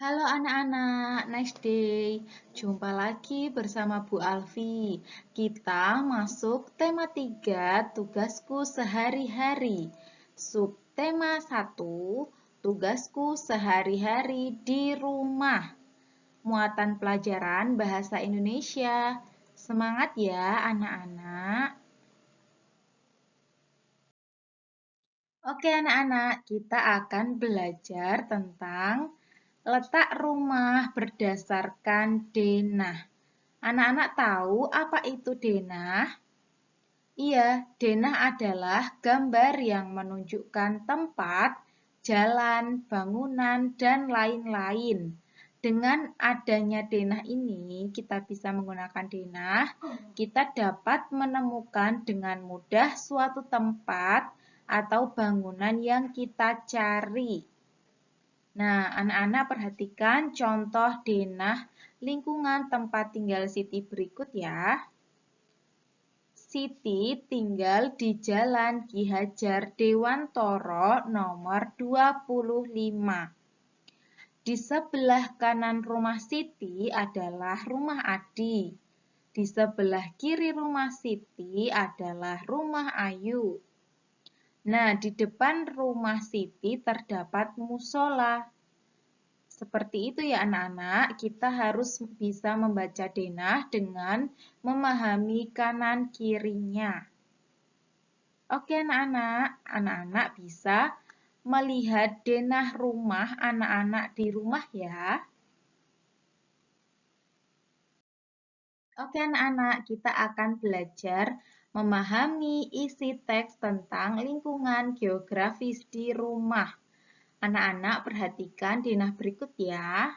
Halo anak-anak, nice day. Jumpa lagi bersama Bu Alfi. Kita masuk tema 3, tugasku sehari-hari. Subtema 1, tugasku sehari-hari di rumah. Muatan pelajaran bahasa Indonesia. Semangat ya anak-anak. Oke anak-anak, kita akan belajar tentang letak rumah berdasarkan denah. Anak-anak tahu apa itu denah? Iya, denah adalah gambar yang menunjukkan tempat, jalan, bangunan, dan lain-lain. Dengan adanya denah ini, kita bisa menggunakan denah, kita dapat menemukan dengan mudah suatu tempat atau bangunan yang kita cari. Nah, anak-anak perhatikan contoh denah lingkungan tempat tinggal Siti berikut ya. Siti tinggal di Jalan Ki Hajar Dewantoro nomor 25. Di sebelah kanan rumah Siti adalah rumah Adi. Di sebelah kiri rumah Siti adalah rumah Ayu. Nah, di depan rumah Siti terdapat musola. Seperti itu ya anak-anak, kita harus bisa membaca denah dengan memahami kanan kirinya. Oke anak-anak bisa melihat denah rumah anak-anak di rumah ya. Oke anak-anak, kita akan belajar memahami isi teks tentang lingkungan geografis di rumah. Anak-anak perhatikan denah berikut ya.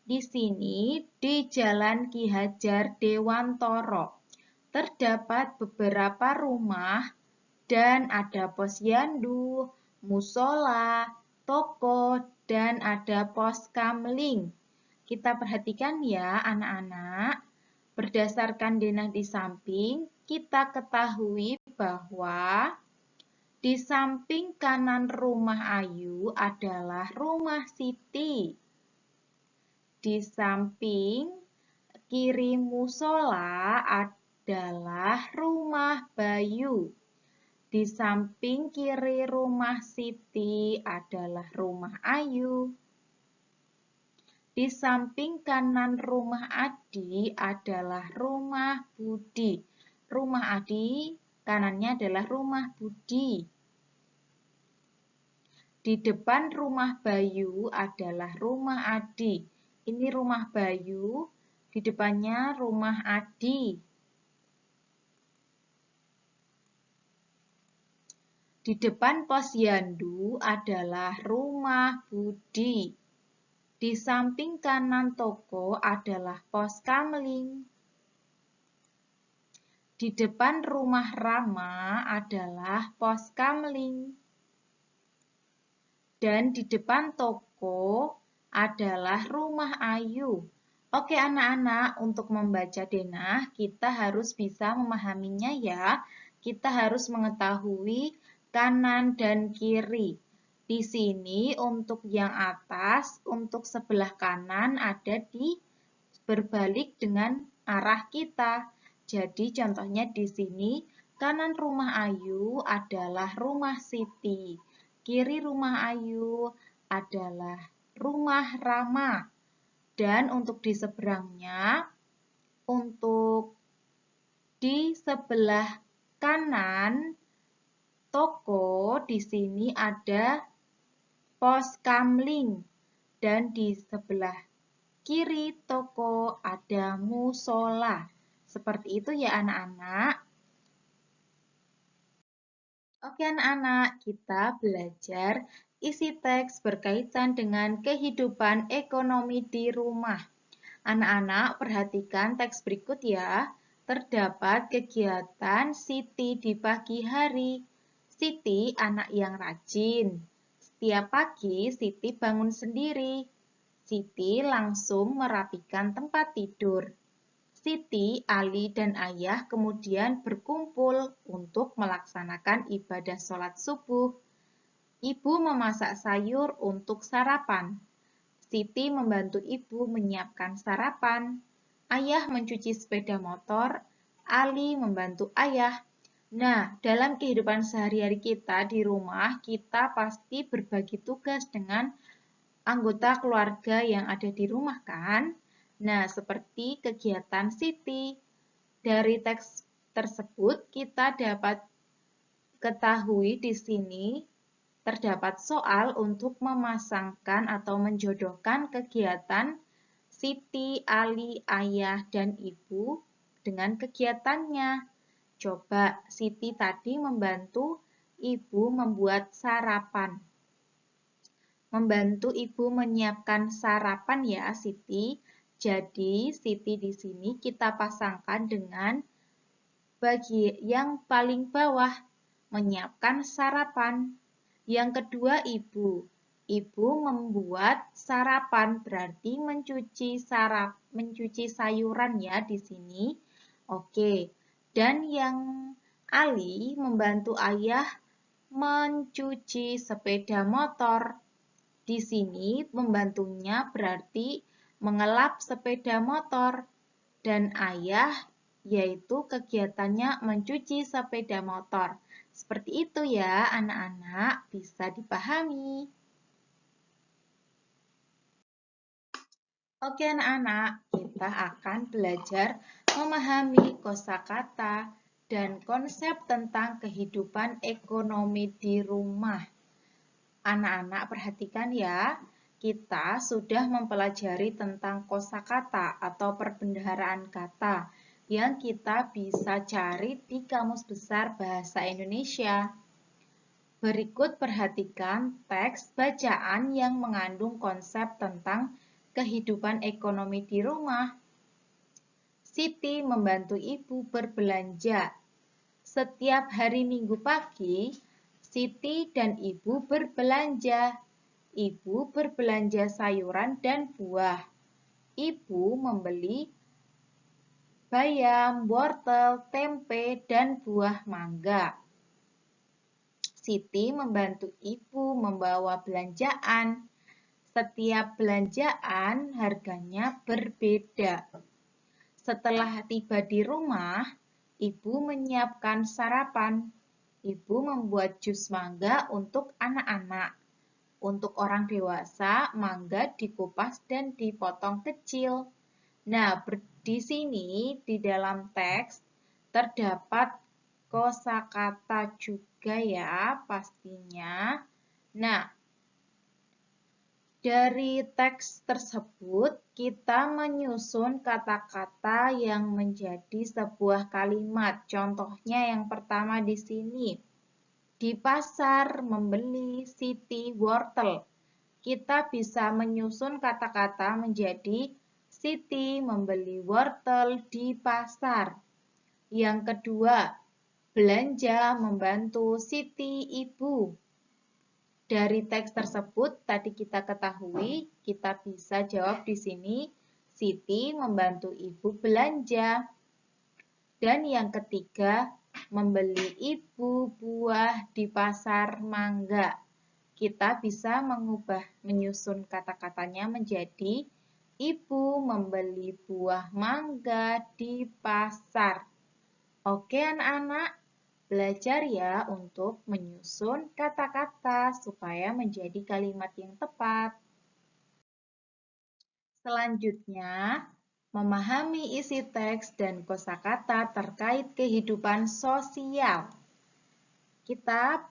Di sini, di Jalan Ki Hajar Dewantoro, terdapat beberapa rumah dan ada posyandu, musola, toko, dan ada pos kamling. Kita perhatikan ya anak-anak. Berdasarkan denah di samping, kita ketahui bahwa di samping kanan rumah Ayu adalah rumah Siti. Di samping kiri musola adalah rumah Bayu. Di samping kiri rumah Siti adalah rumah Ayu. Di samping kanan rumah Adi adalah rumah Budi. Rumah Adi kanannya adalah rumah Budi. Di depan rumah Bayu adalah rumah Adi. Ini rumah Bayu, di depannya rumah Adi. Di depan posyandu adalah rumah Budi. Di samping kanan toko adalah pos kamling. Di depan rumah Rama adalah pos kamling. Dan di depan toko adalah rumah Ayu. Oke anak-anak, untuk membaca denah kita harus bisa memahaminya ya. Kita harus mengetahui kanan dan kiri. Di sini untuk yang atas, untuk sebelah kanan ada di berbalik dengan arah kita. Jadi contohnya di sini kanan rumah Ayu adalah rumah Siti. Kiri rumah Ayu adalah rumah Rama. Dan untuk di seberangnya, untuk di sebelah kanan toko, di sini ada pos kamling. Dan di sebelah kiri toko ada musola. Seperti itu ya anak-anak. Oke anak-anak, kita belajar isi teks berkaitan dengan kehidupan ekonomi di rumah. Anak-anak perhatikan teks berikut ya. Terdapat kegiatan Siti di pagi hari. Siti anak yang rajin. Setiap pagi Siti bangun sendiri. Siti langsung merapikan tempat tidur. Siti, Ali, dan Ayah kemudian berkumpul untuk melaksanakan ibadah sholat subuh. Ibu memasak sayur untuk sarapan. Siti membantu ibu menyiapkan sarapan. Ayah mencuci sepeda motor. Ali membantu ayah. Nah, dalam kehidupan sehari-hari kita di rumah, kita pasti berbagi tugas dengan anggota keluarga yang ada di rumah kan? Nah, seperti kegiatan Siti. Dari teks tersebut kita dapat ketahui di sini terdapat soal untuk memasangkan atau menjodohkan kegiatan Siti, Ali, ayah, dan ibu dengan kegiatannya. Coba Siti tadi membantu ibu membuat sarapan. Membantu ibu menyiapkan sarapan ya Siti. Jadi Siti di sini kita pasangkan dengan bagi yang paling bawah, menyiapkan sarapan. Yang kedua ibu. Ibu membuat sarapan berarti mencuci sayuran ya di sini. Oke. Dan yang Ali membantu ayah mencuci sepeda motor. Di sini membantunya berarti mengelap sepeda motor. Dan ayah yaitu kegiatannya mencuci sepeda motor. Seperti itu ya anak-anak, bisa dipahami. Oke anak-anak, kita akan belajar memahami kosakata dan konsep tentang kehidupan ekonomi di rumah. Anak-anak perhatikan ya, kita sudah mempelajari tentang kosakata atau perbendaharaan kata yang kita bisa cari di Kamus Besar Bahasa Indonesia. Berikut perhatikan teks bacaan yang mengandung konsep tentang kehidupan ekonomi di rumah. Siti membantu ibu berbelanja. Setiap hari Minggu pagi, Siti dan ibu berbelanja. Ibu berbelanja sayuran dan buah. Ibu membeli bayam, wortel, tempe, dan buah mangga. Siti membantu ibu membawa belanjaan. Setiap belanjaan harganya berbeda. Setelah tiba di rumah, ibu menyiapkan sarapan. Ibu membuat jus mangga untuk anak-anak. Untuk orang dewasa, mangga dikupas dan dipotong kecil. Nah, di sini di dalam teks terdapat kosakata juga ya pastinya. Nah, dari teks tersebut kita menyusun kata-kata yang menjadi sebuah kalimat. Contohnya yang pertama di sini. Di pasar membeli Siti wortel. Kita bisa menyusun kata-kata menjadi Siti membeli wortel di pasar. Yang kedua, belanja membantu Siti ibu. Dari teks tersebut tadi kita ketahui, kita bisa jawab di sini, Siti membantu ibu belanja. Dan yang ketiga, membeli ibu buah di pasar mangga. Kita bisa menyusun kata-katanya menjadi ibu membeli buah mangga di pasar. Oke anak-anak, belajar ya untuk menyusun kata-kata supaya menjadi kalimat yang tepat. Selanjutnya, memahami isi teks dan kosakata terkait kehidupan sosial. Kita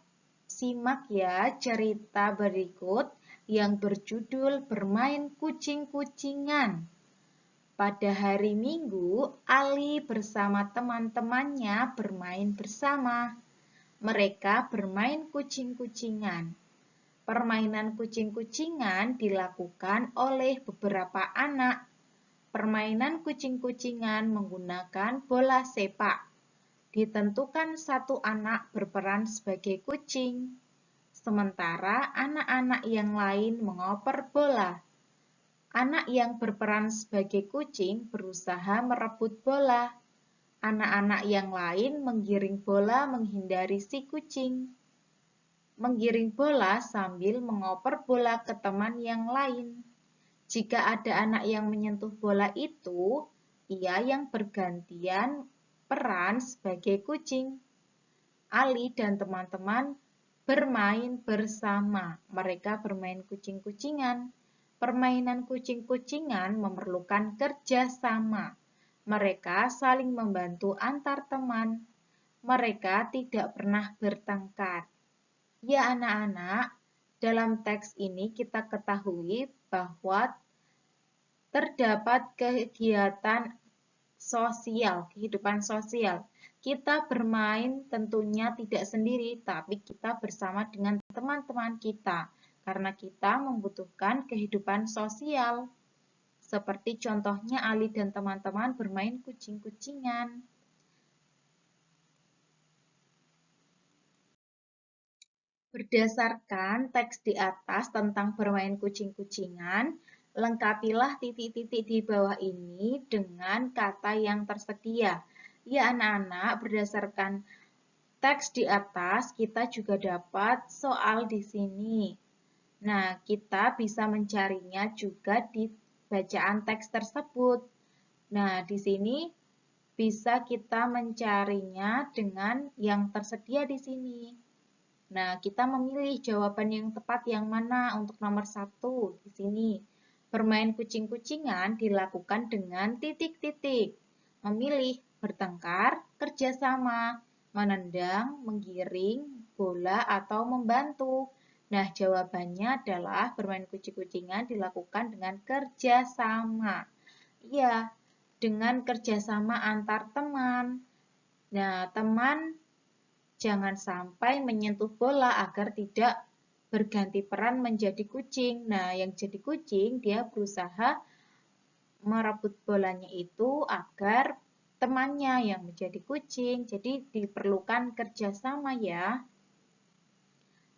simak ya cerita berikut yang berjudul Bermain Kucing-Kucingan. Pada hari Minggu, Ali bersama teman-temannya bermain bersama. Mereka bermain kucing-kucingan. Permainan kucing-kucingan dilakukan oleh beberapa anak. Permainan kucing-kucingan menggunakan bola sepak. Ditentukan satu anak berperan sebagai kucing, sementara anak-anak yang lain mengoper bola. Anak yang berperan sebagai kucing berusaha merebut bola. Anak-anak yang lain menggiring bola menghindari si kucing. Menggiring bola sambil mengoper bola ke teman yang lain. Jika ada anak yang menyentuh bola itu, ia yang bergantian peran sebagai kucing. Ali dan teman-teman bermain bersama. Mereka bermain kucing-kucingan. Permainan kucing-kucingan memerlukan kerjasama. Mereka saling membantu antar teman. Mereka tidak pernah bertengkar. Ya anak-anak, dalam teks ini kita ketahui bahwa terdapat kegiatan sosial, kehidupan sosial. Kita bermain tentunya tidak sendiri, tapi kita bersama dengan teman-teman kita, karena kita membutuhkan kehidupan sosial. Seperti contohnya Ali dan teman-teman bermain kucing-kucingan. Berdasarkan teks di atas tentang bermain kucing-kucingan, lengkapilah titik-titik di bawah ini dengan kata yang tersedia. Ya anak-anak, berdasarkan teks di atas, kita juga dapat soal di sini. Nah, kita bisa mencarinya juga di bacaan teks tersebut. Nah, di sini bisa kita mencarinya dengan yang tersedia di sini. Nah, kita memilih jawaban yang tepat yang mana untuk nomor 1 di sini. Bermain kucing-kucingan dilakukan dengan titik-titik. Memilih, bertengkar, kerjasama, menendang, menggiring, bola, atau membantu. Nah, jawabannya adalah bermain kucing-kucingan dilakukan dengan kerjasama. Iya, dengan kerjasama antar teman. Nah, teman jangan sampai menyentuh bola agar tidak berganti peran menjadi kucing. Nah, yang jadi kucing dia berusaha merebut bolanya itu agar temannya yang menjadi kucing. Jadi diperlukan kerjasama ya.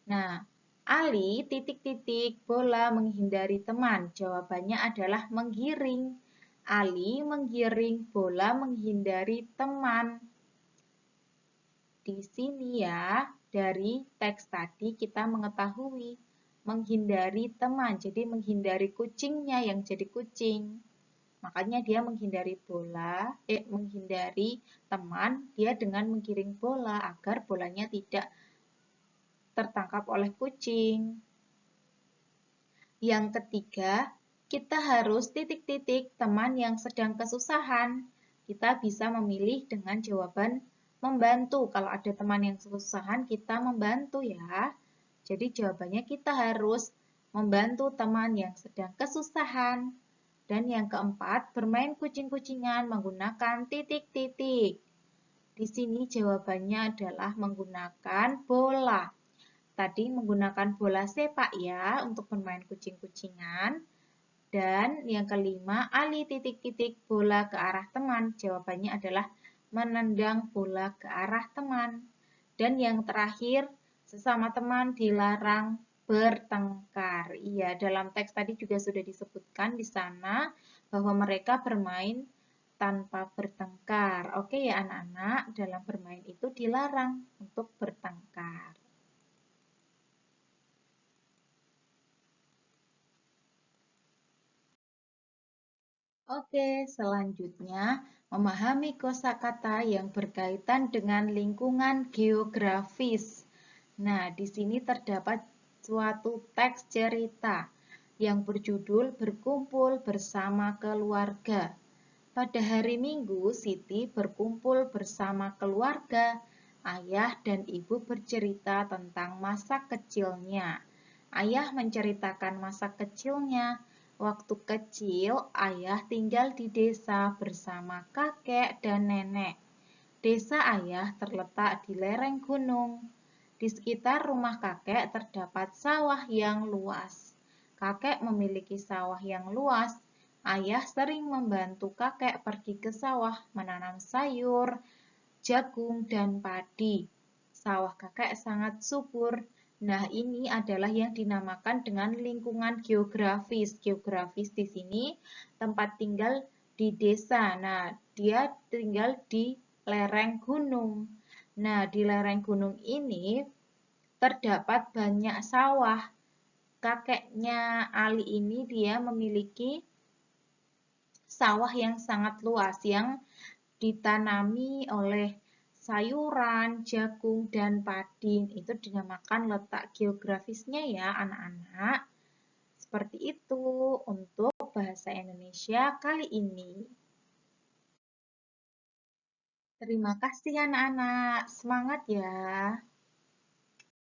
Nah, Ali titik-titik bola menghindari teman. Jawabannya adalah menggiring. Ali menggiring bola menghindari teman. Di sini ya, dari teks tadi kita mengetahui menghindari teman, jadi menghindari kucingnya yang jadi kucing. Makanya dia menghindari menghindari teman, dia dengan menggiring bola agar bolanya tidak tertangkap oleh kucing. Yang ketiga, kita harus titik-titik teman yang sedang kesusahan. Kita bisa memilih dengan jawaban membantu. Kalau ada teman yang kesusahan, kita membantu ya. Jadi jawabannya kita harus membantu teman yang sedang kesusahan. Dan yang keempat, bermain kucing-kucingan menggunakan titik-titik. Di sini jawabannya adalah menggunakan bola. Tadi menggunakan bola sepak ya untuk bermain kucing-kucingan. Dan yang kelima, Ali titik-titik bola ke arah teman. Jawabannya adalah menendang bola ke arah teman. Dan yang terakhir, sesama teman dilarang bertengkar. Iya, dalam teks tadi juga sudah disebutkan di sana bahwa mereka bermain tanpa bertengkar. Oke ya anak-anak, dalam bermain itu dilarang untuk bertengkar. Oke, selanjutnya memahami kosakata yang berkaitan dengan lingkungan geografis. Nah, di sini terdapat suatu teks cerita yang berjudul Berkumpul Bersama Keluarga. Pada hari Minggu, Siti berkumpul bersama keluarga. Ayah dan ibu bercerita tentang masa kecilnya. Ayah menceritakan masa kecilnya. Waktu kecil, ayah tinggal di desa bersama kakek dan nenek. Desa ayah terletak di lereng gunung. Di sekitar rumah kakek terdapat sawah yang luas. Kakek memiliki sawah yang luas. Ayah sering membantu kakek pergi ke sawah menanam sayur, jagung, dan padi. Sawah kakek sangat subur. Nah, ini adalah yang dinamakan dengan lingkungan geografis. Geografis di sini tempat tinggal di desa. Nah, dia tinggal di lereng gunung. Nah, di lereng gunung ini terdapat banyak sawah. kakeknya Ali ini dia memiliki sawah yang sangat luas yang ditanami oleh sayuran, jagung, dan padi. Itu dinamakan letak geografisnya ya anak-anak. Seperti itu untuk bahasa Indonesia kali ini. Terima kasih anak-anak. Semangat ya.